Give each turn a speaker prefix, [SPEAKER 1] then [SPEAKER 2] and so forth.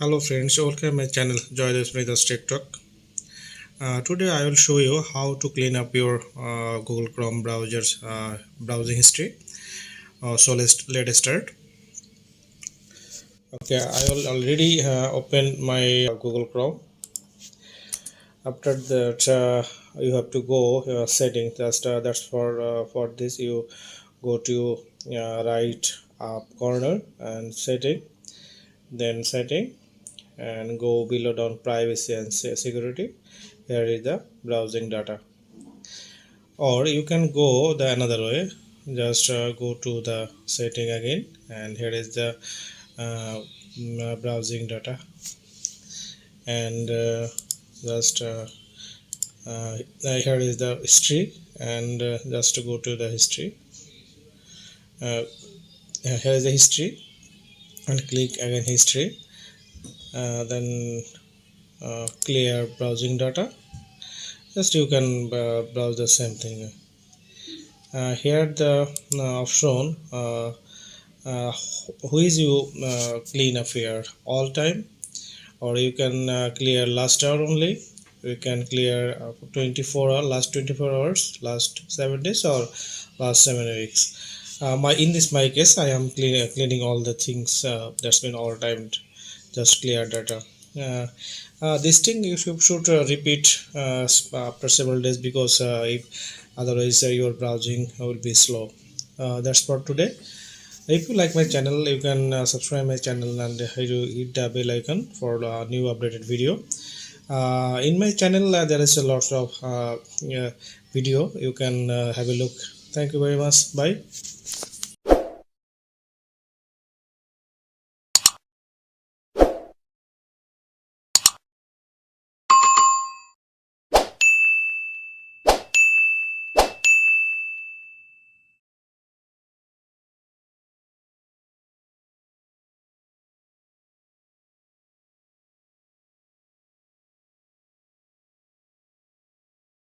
[SPEAKER 1] Hello friends, welcome my channel Joy this Smith TikTok. Today I will show you how to clean up your Google Chrome browser's browsing history. So let's start. Okay, I will already open my Google Chrome. After that, you have to go settings. That's for this you go to right up corner and setting, then setting, and go below down privacy and security. Here is the browsing data, or you can go the another way. Just go to the setting again, and here is the browsing data, and just here is the history, and just to go to the history. uh, Here is the history, and click again history, then clear browsing data. Just you can browse the same thing. Here the option uh, who is you clean affair all time, or you can clear last hour only. You can clear 24 hour last 24 hours, last 7 days, or last 7 weeks. My in this my case I am cleaning all the things that's been all time, just clear data. uh, this thing you should repeat after several days, because if otherwise your browsing will be slow. That's for today. If you like my channel, you can subscribe my channel and hit the bell icon for new updated video. In my channel, there is a lot of yeah, video. You can have a look. Thank you very much. Bye.